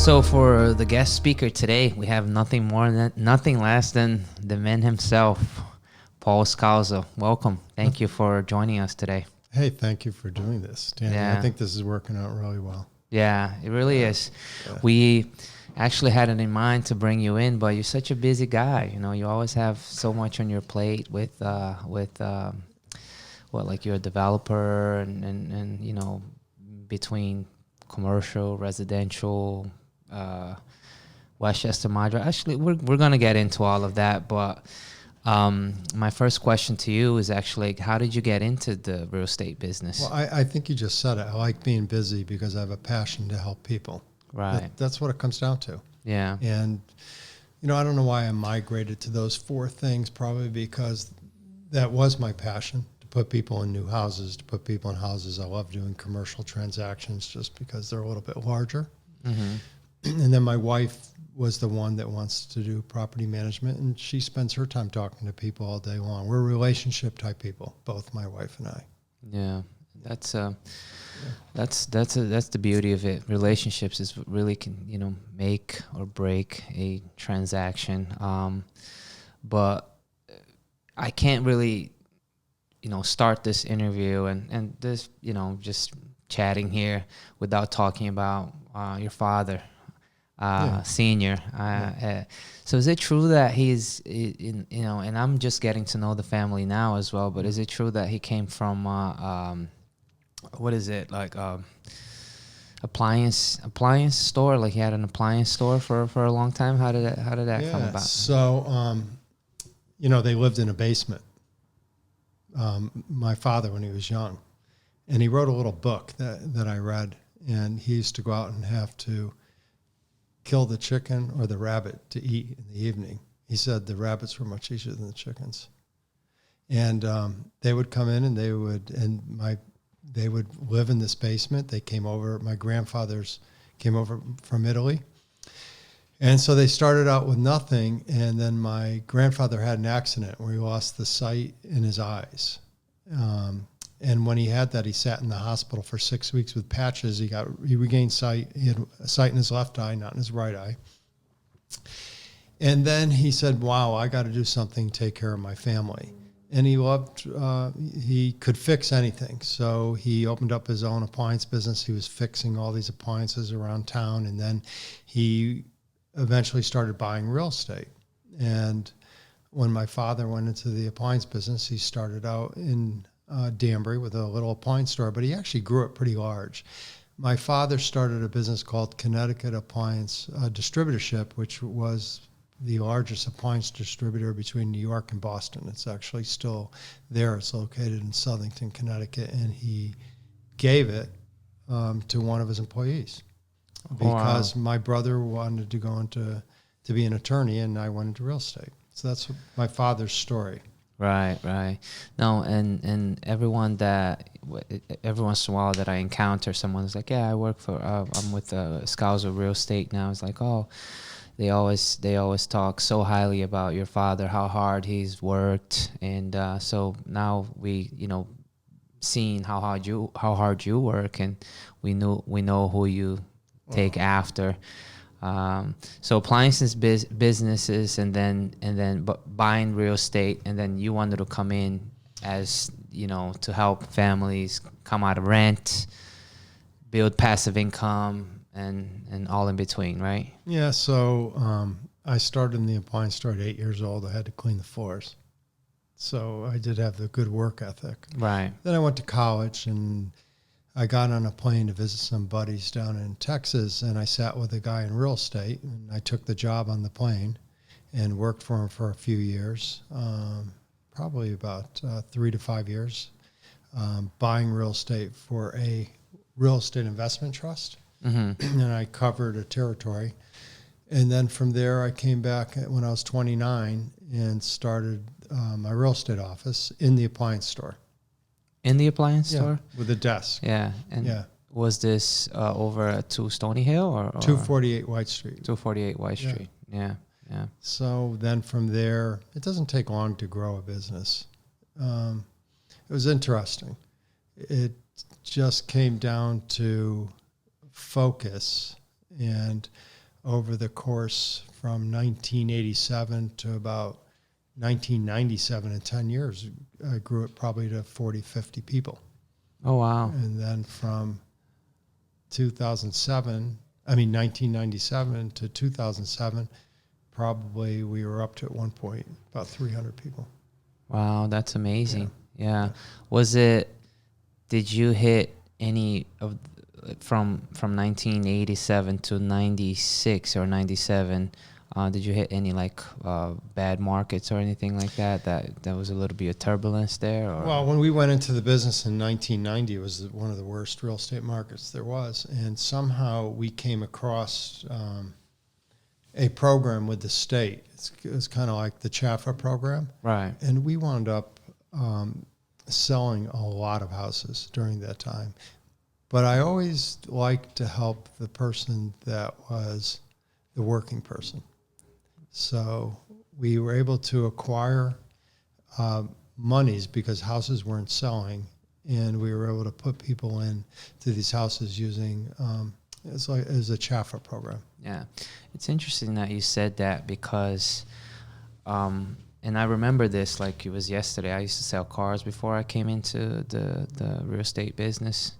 So for the guest speaker today, we have nothing less than the man himself, Paul Scalzo. Welcome. Thank you for joining us today. Hey, thank you for doing this, Danny. Yeah. I think this is working out really well. Yeah, it really is. Yeah. We actually had it in mind to bring you in, but you're such a busy guy. You know, you always have so much on your plate with like you're a developer and you know, between commercial, residential, Westchester Madra. Actually, we're gonna get into all of that, but my first question to you is actually, how did you get into the real estate business? Well, I think you just said it. I like being busy because I have a passion to help people. Right. That's what it comes down to. Yeah. And, you know, I don't know why I migrated to those four things, probably because that was my passion, to put people in new houses, to put people in houses. I love doing commercial transactions just because they're a little bit larger. Mm-hmm. And then my wife was the one that wants to do property management, and she spends her time talking to people all day long. We're relationship type people, both my wife and I. Yeah, that's the beauty of it. Relationships is what really can, you know, make or break a transaction. But I can't really, you know, start this interview and this, you know, just chatting here without talking about your father. Senior. So is it true that he's, you know, and I'm just getting to know the family now as well, but is it true that he came from, what is it, like appliance store? Like he had an appliance store for a long time? How did that come about? So, you know, they lived in a basement, my father, when he was young. And he wrote a little book that I read, and he used to go out and have to kill the chicken or the rabbit to eat in the evening. He said the rabbits were much easier than the chickens. And they would come in and they would live in this basement. They came over, my grandfathers came over from Italy. And so they started out with nothing, and then my grandfather had an accident where he lost the sight in his eyes. And when he had that, he sat in the hospital for 6 weeks with patches. He regained sight. He had sight in his left eye, not in his right eye. And then he said, wow, I got to do something to take care of my family. And he could fix anything. So he opened up his own appliance business. He was fixing all these appliances around town. And then he eventually started buying real estate. And when my father went into the appliance business, he started out in Danbury with a little appliance store, but he actually grew it pretty large. My father started a business called Connecticut Appliance Distributorship, which was the largest appliance distributor between New York and Boston. It's actually still there. It's located in Southington, Connecticut, and he gave it to one of his employees because my brother wanted to go into to be an attorney, and I went into real estate. So that's my father's story. Right. No, and every once in a while that I encounter someone's like, yeah, I work for, I'm with Scalzo Real Estate now. It's like, oh, they always talk so highly about your father, how hard he's worked, and so now we, you know, seeing how hard you work, and we know who you take after. So appliances businesses, and then buying real estate, and then you wanted to come in as, you know, to help families come out of rent, build passive income, and all in between, right? Yeah. So I started in the appliance store at 8 years old. I had to clean the floors, so I did have the good work ethic. Right. Then I went to college, and I got on a plane to visit some buddies down in Texas, and I sat with a guy in real estate, and I took the job on the plane and worked for him for a few years, probably about 3 to 5 years, buying real estate for a real estate investment trust. Mm-hmm. And I covered a territory. And then from there, I came back when I was 29 and started my real estate office in the appliance store. In the appliance store? With a desk. Yeah. And was this over at 2 Stony Hill or 248 White Street? 248 White Street. Yeah. So then from there, it doesn't take long to grow a business. It was interesting. It just came down to focus. And over the course from 1987 to about 1997, in 10 years, I grew it probably to 40, 50 people. Oh, wow. And then from 1997 to 2007, probably we were up to at one point about 300 people. Wow, that's amazing. Yeah. Did you hit any of, from 1987 to 96 or 97, did you hit any like bad markets or anything like that? That was a little bit of turbulence there? Or? Well, when we went into the business in 1990, it was one of the worst real estate markets there was. And somehow we came across a program with the state. It was kind of like the CHAFA program. Right. And we wound up selling a lot of houses during that time. But I always liked to help the person that was the working person. So we were able to acquire monies because houses weren't selling, and we were able to put people in to these houses using as a CHAFA program. Yeah, it's interesting that you said that because, and I remember this like it was yesterday. I used to sell cars before I came into the real estate business.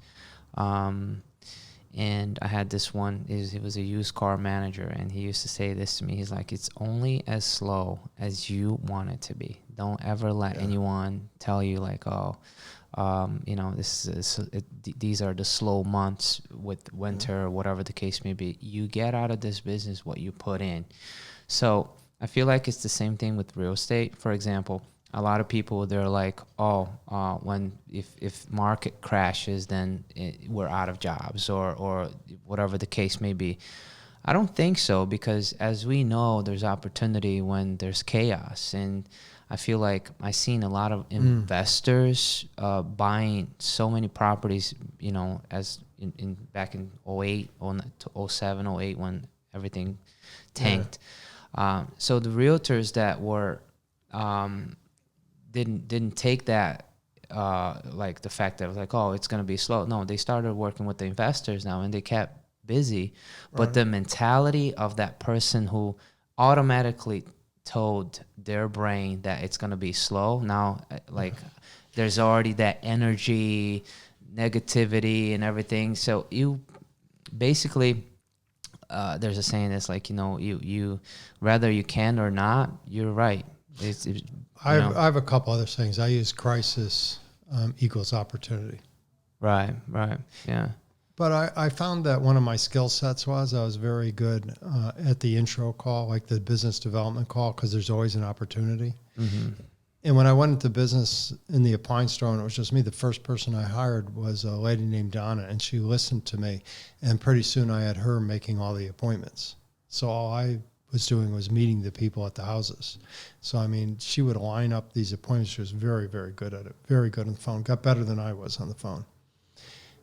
And I had this one, he was a used car manager, and he used to say this to me. He's like, it's only as slow as you want it to be. Don't ever let anyone tell you like, these are the slow months with winter or whatever the case may be. You get out of this business what you put in. So I feel like it's the same thing with real estate. For example, a lot of people, they're like, if market crashes, then we're out of jobs or whatever the case may be. I don't think so, because as we know, there's opportunity when there's chaos. And I feel like I've seen a lot of investors buying so many properties, as in back in 08, 07, 08 when everything tanked. Yeah. So the realtors that were didn't take that like the fact that it was like, oh, it's going to be slow. No, they started working with the investors now, and they kept busy. Right. But the mentality of that person who automatically told their brain that it's going to be slow, now like there's already that energy, negativity and everything. So you basically there's a saying that's like, you rather you can or not, you're right. I have a couple other things. I use crisis equals opportunity. Right, yeah. But I found that one of my skill sets was I was very good at the intro call, like the business development call, because there's always an opportunity. Mm-hmm. And when I went into business in the appliance store, and it was just me, the first person I hired was a lady named Donna, and she listened to me. And pretty soon I had her making all the appointments. So all I was doing was meeting the people at the houses. So, I mean, she would line up these appointments. She was very, very good at it, very good on the phone, got better than I was on the phone.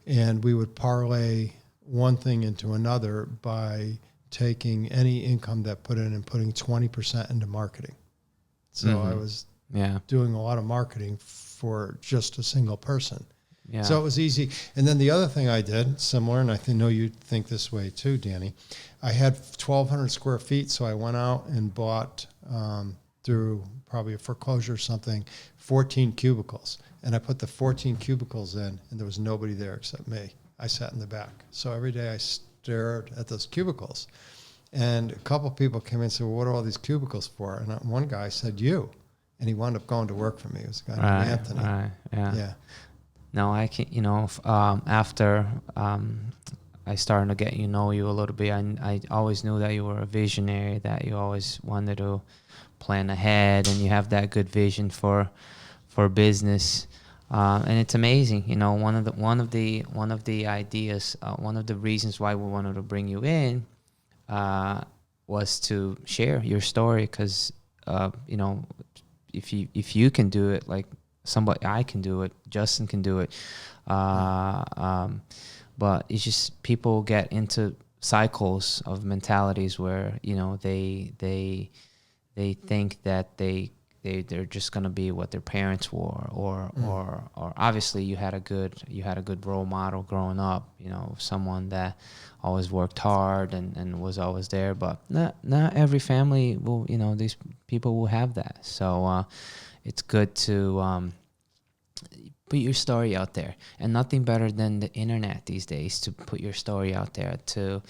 And we would parlay one thing into another by taking any income that put in and putting 20% into marketing. So I was doing a lot of marketing for just a single person. Yeah. So it was easy. And then the other thing I did, similar, and I know you think this way too, Danny, I had 1,200 square feet, so I went out and bought, through probably a foreclosure or something, 14 cubicles. And I put the 14 cubicles in, and there was nobody there except me. I sat in the back. So every day I stared at those cubicles. And a couple of people came in and said, well, what are all these cubicles for? And one guy said, you. And he wound up going to work for me. It was a guy named Anthony. Right, yeah. No, I can, after I started to get you a little bit, I always knew that you were a visionary, that you always wanted to plan ahead, and you have that good vision for business. And it's amazing, one of the ideas, one of the reasons why we wanted to bring you in was to share your story, because if you can do it, like somebody, I can do it, Justin can do it, but it's just people get into cycles of mentalities where they think that they they're just gonna be what their parents were, or obviously you had a good role model growing up, you know, someone that always worked hard and was always there. But not every family will, you know, these people will have that. So it's good to put your story out there, and nothing better than the internet these days to put your story out there to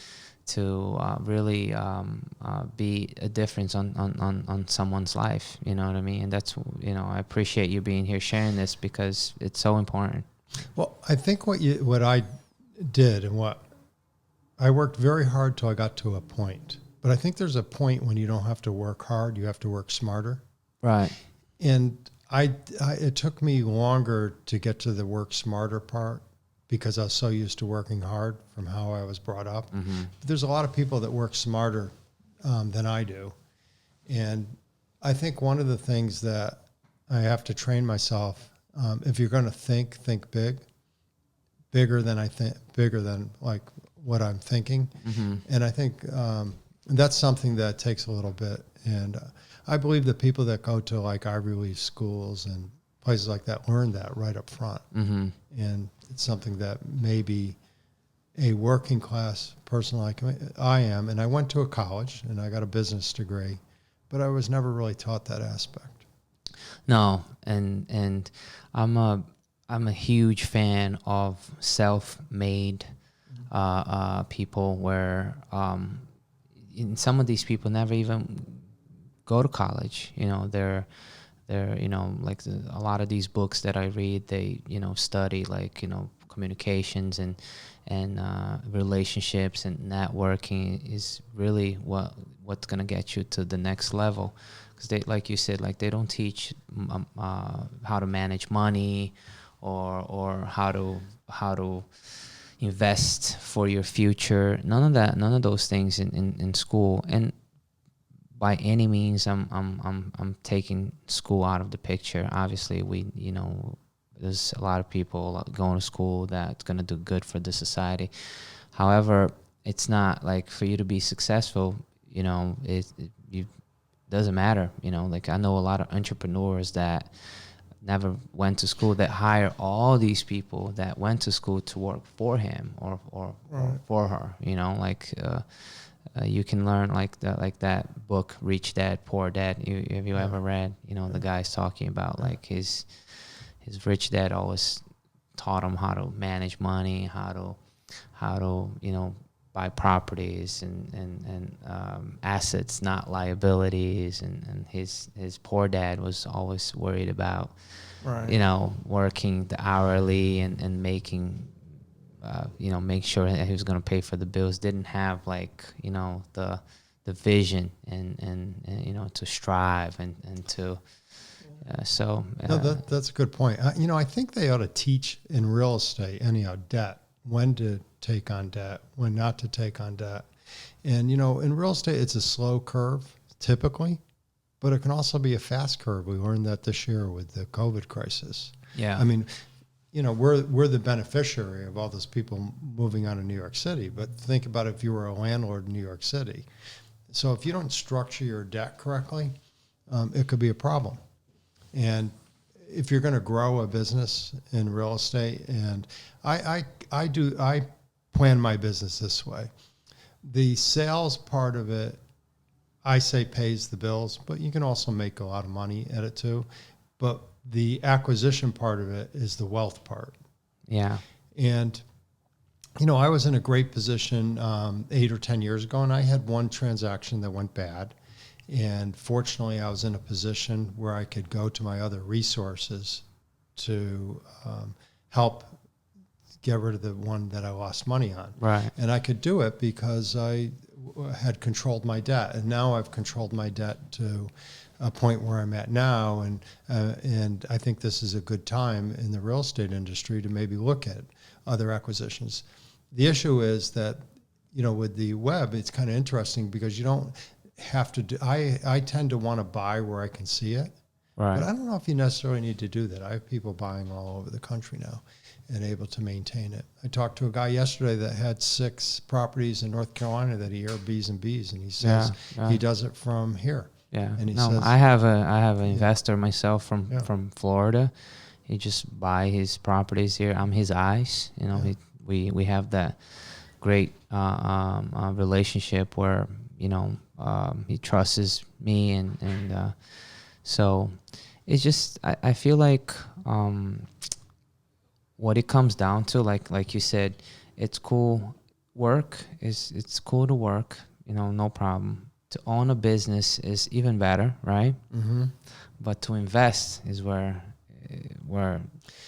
really be a difference on someone's life. You know what I mean? And that's, you know, I appreciate you being here sharing this because it's so important. Well, I think what I did and what I worked very hard till I got to a point. But I think there's a point when you don't have to work hard, you have to work smarter. Right. And it took me longer to get to the work smarter part because I was so used to working hard from how I was brought up. Mm-hmm. But there's a lot of people that work smarter than I do. And I think one of the things that I have to train myself, if you're going to think big, bigger than like what I'm thinking. Mm-hmm. And I think that's something that takes a little bit. And I believe that people that go to like Ivy League schools and places like that learn that right up front. Mm-hmm. And it's something that maybe a working class person like I am, and I went to a college and I got a business degree, but I was never really taught that aspect. No, and I'm a huge fan of self-made people where some of these people never even go to college. You know, they're you know, like a lot of these books that I read, they, you know, study like, you know, communications and relationships, and networking is really what's gonna get you to the next level. Because they, like you said, like they don't teach how to manage money or how to invest for your future. None of those things in school. And by any means, I'm taking school out of the picture. Obviously, you know, there's a lot of people going to school that's going to do good for the society. However, it's not like for you to be successful, you know, it doesn't matter. You know, like I know a lot of entrepreneurs that never went to school that hire all these people that went to school to work for him or for her. You know, like you can learn like that book, Rich Dad Poor Dad. Have you ever read? You know, the guy's talking about like his rich dad always taught him how to manage money, how to you know, buy properties and assets, not liabilities. And his poor dad was always worried about, you know, working the hourly and making, you know, make sure that he was going to pay for the bills. Didn't have like, you know, the vision and you know, to strive and to no, that's a good point. You know, I think they ought to teach in real estate anyhow debt, when to take on debt, when not to take on debt. And, you know, in real estate, it's a slow curve typically, but it can also be a fast curve. We learned that this year with the COVID crisis. Yeah. I mean, you know, we're the beneficiary of all those people moving out of New York City. But think about if you were a landlord in New York City. So if you don't structure your debt correctly, it could be a problem. And if you're going to grow a business in real estate, and I plan my business this way. The sales part of it, I say pays the bills, but you can also make a lot of money at it too. But the acquisition part of it is the wealth part. Yeah. And, you know, I was in a great position 8 or 10 years ago, and I had one transaction that went bad. And fortunately, I was in a position where I could go to my other resources to help get rid of the one that I lost money on. Right. And I could do it because I had controlled my debt. And now I've controlled my debt to a point where I'm at now. And I think this is a good time in the real estate industry to maybe look at other acquisitions. The issue is that, you know, with the web, it's kind of interesting because you don't have to do, I tend to want to buy where I can see it. Right. But I don't know if you necessarily need to do that. I have people buying all over the country now and able to maintain it. I talked to a guy yesterday that had 6 properties in North Carolina that he Airbnbs, and he says he does it from here. Yeah. And he No, says, I have an investor myself Yeah. from Florida. He just buy his properties here. I'm his eyes. You know, we have that great relationship where, you know, he trusts me, and so it's just I feel like what it comes down to, like you said, it's cool. It's cool to work, you know, no problem. To own a business is even better, right? mm-hmm. But to invest is where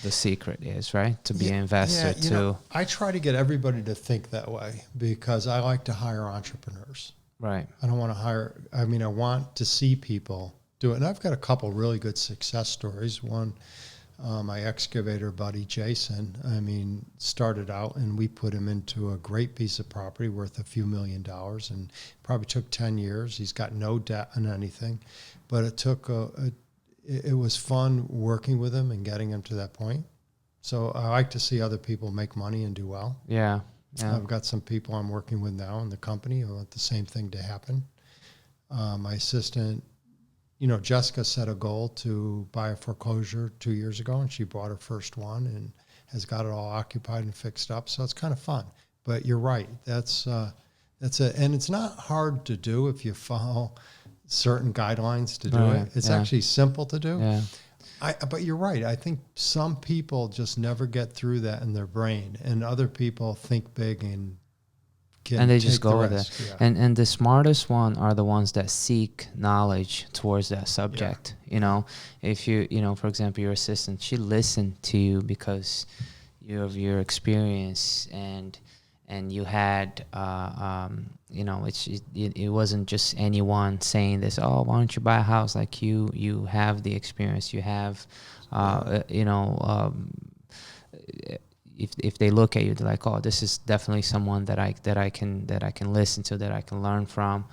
the secret is, right? To be an investor, you know, I try to get everybody to think that way because I like to hire entrepreneurs. right? I don't want to hire, I mean, I want to see people do it. And I've got a couple really good success stories. One, my excavator buddy, Jason, I mean, started out and we put him into a great piece of property worth a few $1 million, and probably took 10 years. He's got no debt on anything, but it took it was fun working with him and getting him to that point. So I like to see other people make money and do well. Yeah. I've got some people I'm working with now in the company who want the same thing to happen. My assistant, you know, Jessica set a goal to buy a foreclosure 2 years ago, and she bought her first one and has got it all occupied and fixed up. So it's kind of fun. But you're right. That's and it's not hard to do if you follow certain guidelines to do it. It's actually simple to do. Yeah. But you're right. I think some people just never get through that in their brain, and other people think big and they just go with it. Yeah. And the smartest one are the ones that seek knowledge towards that subject. Yeah. You know, if you know, for example, your assistant, she listened to you because of your experience, and you had, you know, it wasn't just anyone saying this. Oh, why don't you buy a house? Like you have the experience. You have, you know. If they look at you, they're like, oh, this is definitely someone that I can listen to, that I can learn from,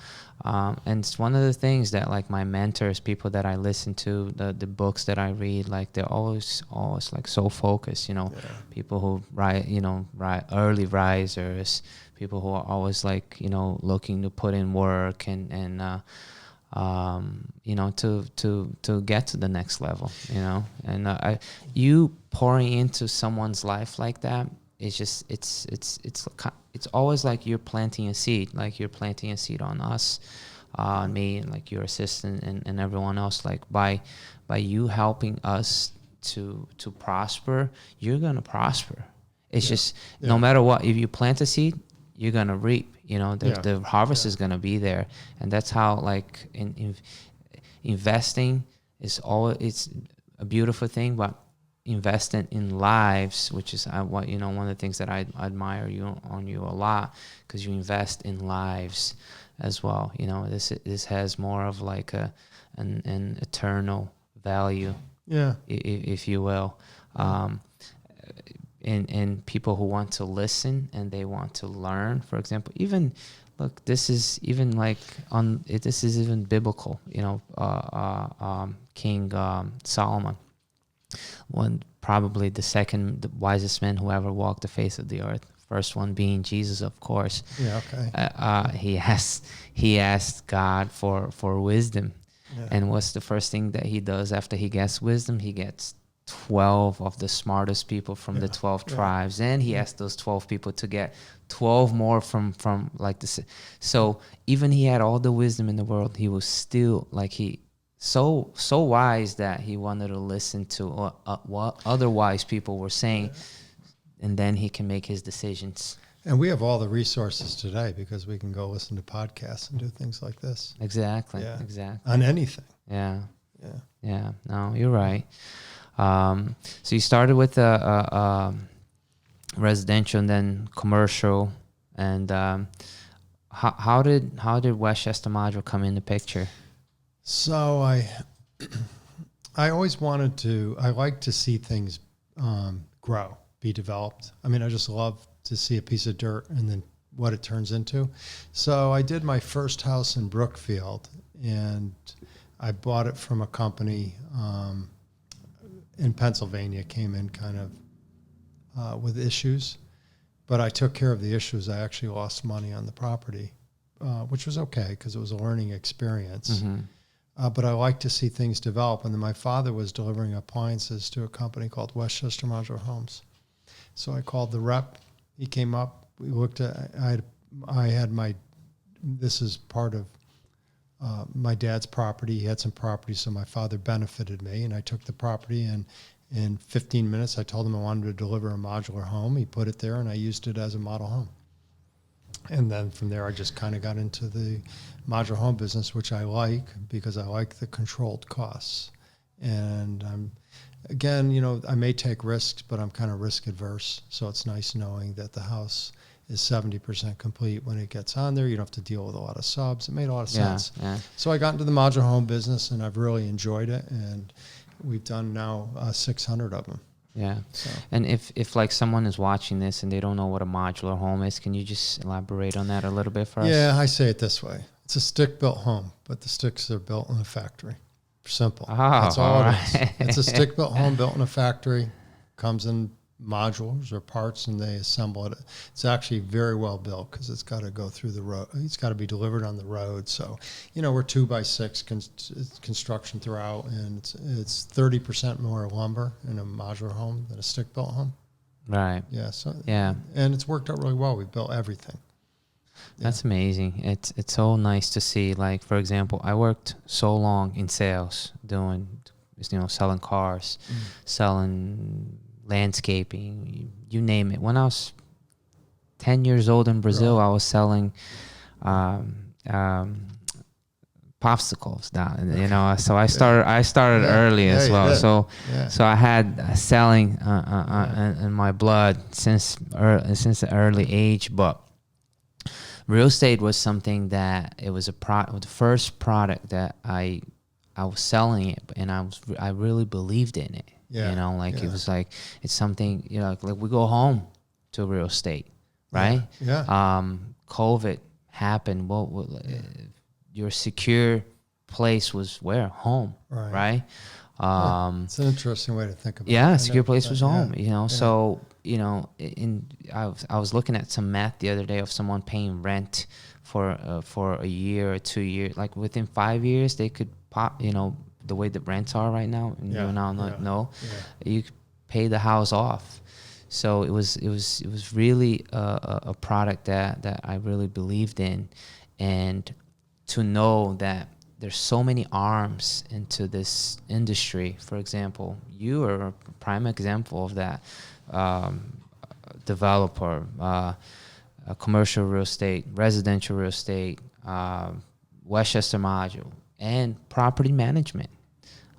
and it's one of the things that, like, my mentors, people that I listen to, the books that I read, like, they're always like so focused, you know. People who early risers, people who are always, like, you know, looking to put in work and you know, to get to the next level, you know. And you pouring into someone's life like that, it's just it's always like you're planting a seed, like you're planting a seed on us, on me, and like your assistant and everyone else. Like by you helping us to prosper, you're gonna prosper. It's just no matter what, if you plant a seed, you're gonna reap. You know, the harvest is gonna be there, and that's how, like, in investing is it's a beautiful thing, but investing in lives, which is what, you know, one of the things that I admire on you a lot, because you invest in lives as well. You know, this has more of like an eternal value, if you will. And people who want to listen and they want to learn, for example, even look, this is even like this is even biblical, you know. King Solomon, probably the wisest man who ever walked the face of the earth. First one being Jesus, of course. Yeah. Okay. He asked God for wisdom, Yeah. and what's the first thing that he does after he gets wisdom? He gets 12 of the smartest people from the 12 tribes, and he asked those 12 people to get 12 more from like this. So even he had all the wisdom in the world, he was still like so wise that he wanted to listen to what other wise people were saying, and then he can make his decisions. And we have all the resources today because we can go listen to podcasts and do things like this. Exactly. On anything. Yeah. No, you're right. So you started with residential and then commercial, and how did Westchester Module come in the picture? So I always I like to see things grow, be developed. I mean, I just love to see a piece of dirt and then what it turns into. So I did my first house in Brookfield, and I bought it from a company in Pennsylvania, came in kind of with issues, but I took care of the issues. I actually lost money on the property, which was okay because it was a learning experience. Mm-hmm. but I like to see things develop. And then my father was delivering appliances to a company called Westchester Modular Homes. So I called the rep. He came up. We looked at. I had my. This is part of my dad's property. He had some property, so my father benefited me, and I took the property, and in 15 minutes, I told him I wanted to deliver a modular home. He put it there, and I used it as a model home. And then from there, I just kind of got into the modular home business, which I like because I like the controlled costs. And again, I may take risks, but I'm kind of risk adverse. So it's nice knowing that the house is 70% complete when it gets on there. You don't have to deal with a lot of subs. It made a lot of sense. Yeah. So I got into the modular home business, and I've really enjoyed it. And we've done now 600 of them. Yeah. So. And if like someone is watching this and they don't know what a modular home is, can you just elaborate on that a little bit for us? Yeah, I say it this way. It's a stick-built home, but the sticks are built in a factory. Simple. Oh, that's all it is. right. It's a stick-built home built in a factory. Comes in modules or parts, and they assemble it. It's actually very well built because it's got to go through the road. It's got to be delivered on the road. So, we're 2x6 construction throughout, and it's 30% more lumber in a modular home than a stick-built home. Right. Yeah. So yeah, and it's worked out really well. We built everything. Yeah. That's amazing. It's so nice to see. Like, for example, I worked so long in sales, doing, selling cars, selling landscaping, you name it. When I was 10 years old in Brazil, I was selling popsicles down, so I started early as well. So I had selling in my blood since an early age. But real estate was something that it was the first product that I was selling it, and I really believed in it. It was like, it's something, like we go home to real estate, right? COVID happened. Your secure place was where? Home, right? It's an interesting way to think about it. Yeah, secure place was home, So, I was looking at some math the other day of someone paying rent for a year or 2 years. Like within 5 years, they could pop, the way the rents are right now, and you could pay the house off. So it was really a product that I really believed in, and to know that there's so many arms into this industry. For example, you are a prime example of that. Developer, commercial real estate, residential real estate, Westchester Module, and property management.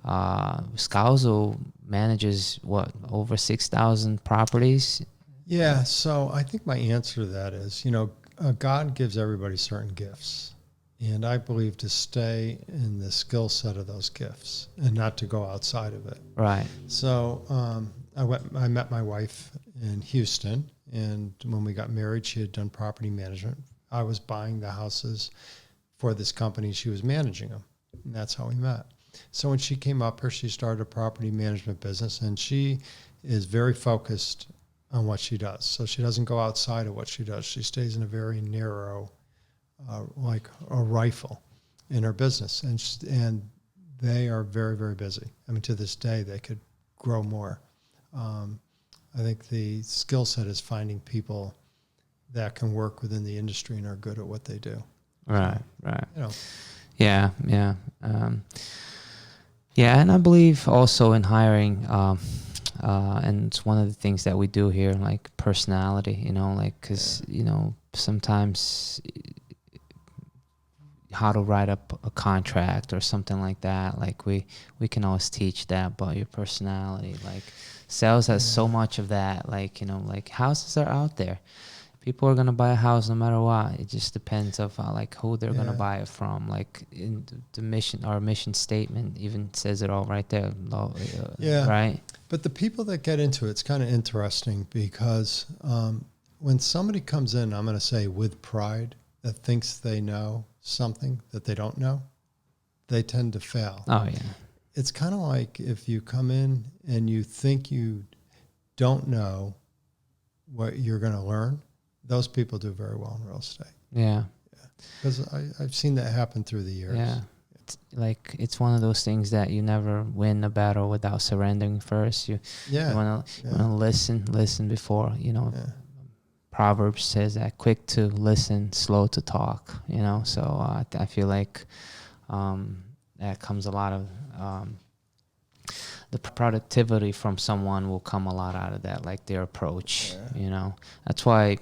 Scalzo manages over 6,000 properties. Yeah, so I think my answer to that is, God gives everybody certain gifts, and I believe to stay in the skill set of those gifts and not to go outside of it. Right. So I met my wife in Houston, and when we got married, she had done property management. I was buying the houses for this company. She was managing them, and that's how we met. So when she came up here, she started a property management business, and she is very focused on what she does. So she doesn't go outside of what she does. She stays in a very narrow, like a rifle in her business. And they are very, very busy. I mean, to this day, they could grow more. I think the skill set is finding people that can work within the industry and are good at what they do. Right. Yeah. And I believe also in hiring, and it's one of the things that we do here, like personality, because, sometimes how to write up a contract or something like that. Like we can always teach that about your personality. Like sales has so much of that, like houses are out there. People are going to buy a house no matter what. It just depends of who they're going to buy it from. Like in our mission statement even says it all right there. Right. But the people that get into it's kind of interesting because when somebody comes in, I'm going to say with pride, that thinks they know something that they don't know, they tend to fail. Oh, yeah. It's kind of like if you come in and you think you don't know what you're going to learn, those people do very well in real estate. Yeah. Because I've seen that happen through the years. Yeah. like it's one of those things that you never win a battle without surrendering first. You want to listen before, Yeah. Proverbs says that quick to listen, slow to talk, so I feel like that comes a lot of the productivity from someone will come a lot out of that, like their approach. That's why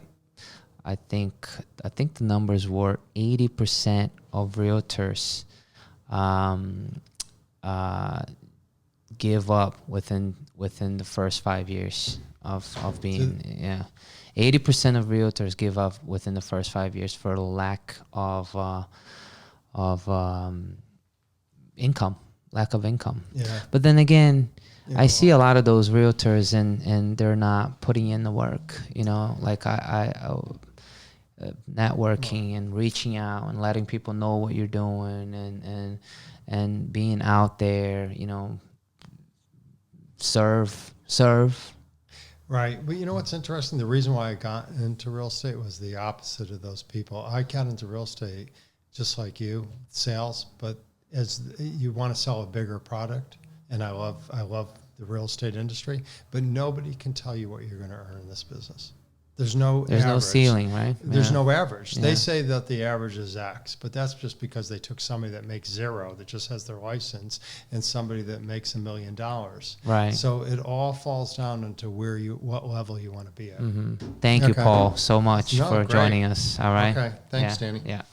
I think the numbers were 80% of realtors give up within the first 5 years of being 80% of realtors give up within the first 5 years for lack of income. Yeah. But then again, I see a lot of those realtors and they're not putting in the work, like I networking and reaching out and letting people know what you're doing and being out there, serve. Right. But you know what's interesting? The reason why I got into real estate was the opposite of those people. I got into real estate just like you, sales, but as you want to sell a bigger product, and I love the real estate industry, but nobody can tell you what you're going to earn in this business. There's no ceiling, right? There's no average. They say that the average is X, but that's just because they took somebody that makes zero, that just has their license, and somebody that makes $1 million. Right. So it all falls down into what level you want to be at. Thank you, Paul, so much for great. joining us. All right. Okay. Thanks, Danny. Yeah.